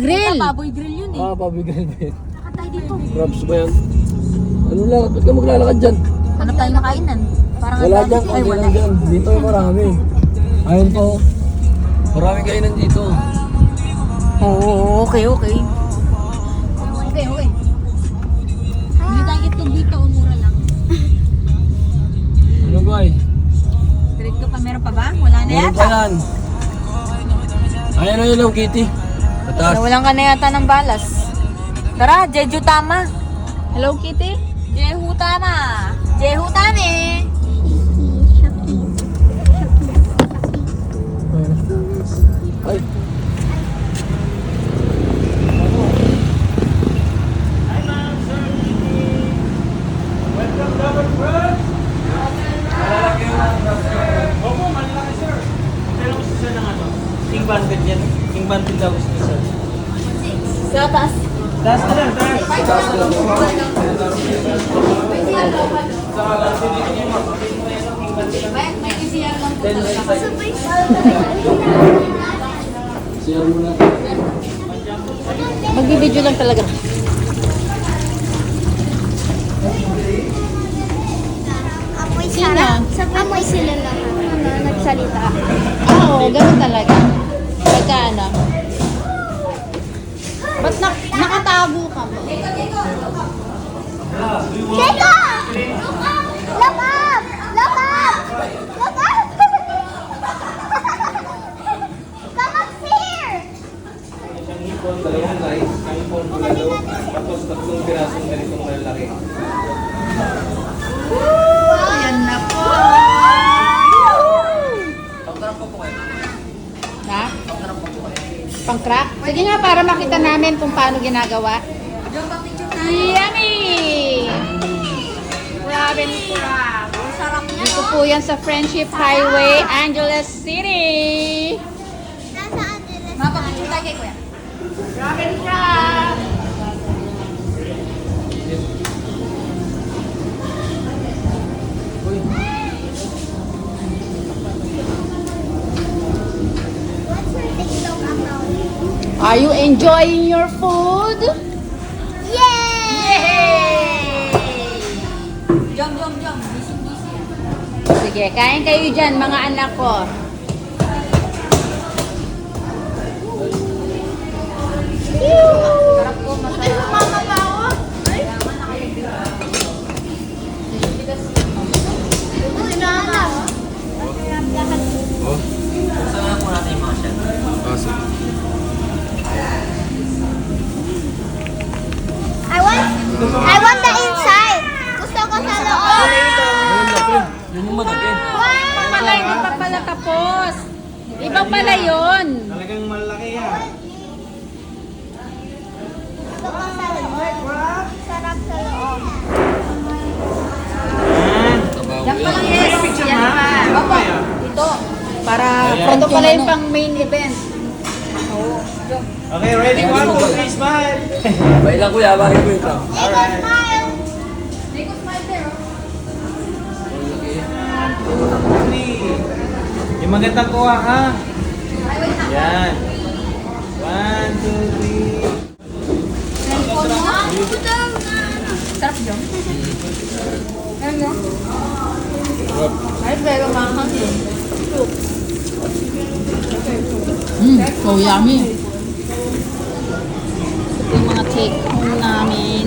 Grill! Baboy grill yun eh. Baboy grill ba yun? Nakatay dito. Crabs ba yan? Ano lang, ba't ka maglalakad dyan? Hanap tayo makainan. Parang Wala ang dyan, dami. Ay, konti wala. lang dyan. Dito yung marami. Ayun po. Marami kainan dito. Oo, okay. Okay. Hindi tayo itlog dito. Mura lang. Ano ba eh? Direct pa, meron pa ba? Wala na Meron pa yata. yan. Ayan na yun, Kitty. Pataas. Nawalan ka na yata ng balas. Tara, Jeju tama. Hello, Kitty? Jehu tama. Jehu tame. Ay. Opo, malaki sir. Pero gusto siya ng ano? King Bandit yan. King Bandit daw gusto niya sir. Sa taas. Taas na lang, taas. Siya muna. Magbibideo lang talaga. Amoy sarap. Amoy sila lang. Nagsalita. Oo, ganun talaga. Pagka ano. Ba't nakatago ka mo? Teka! Look up! Look up! Look up! Come up here! Isang hipon, dalawang rice, isang hipon bulalo, tapos tatlong pirasong ganitong malalaki. Yan na po. Ha? Pang-crack? Sige nga, para makita namin kung paano ginagawa. Yummy! Robin crab. Sarap niya, Dito po yan sa Friendship Highway, Angeles City. Nasa Angeles. Mapapicture tayo kay Kuya. Robin crab! What's your TikTok account? Are you enjoying your food? Yay! Jump. Sige, kain kayo dyan, mga anak ko. Sarap po, masarap. Mama pa ako? Hinahanap. Saan na po natin yung mga siya? I want the inside. Gusto ko sa loob. Ayun, laki. Yun yung malaki. Pala, hindi pa pala tapos. Ibang pala yun. Talagang malaki yan. Gusto ko sa loob. Sarap sa loob. Yan pa lang, yes. Picture Yan na? pa. Opo, ito. Para, ito pala yung pang main event. Okay, ready? 1, 2, 3, smile! Bay lang kuya, bakit mo ito? Ego smile. Yung magandang kuha, ha? Yan. 1, 2, 3. Sarap dyan. Ano? Ay, pero mahang yun. So yummy. Ito yung mga take home namin.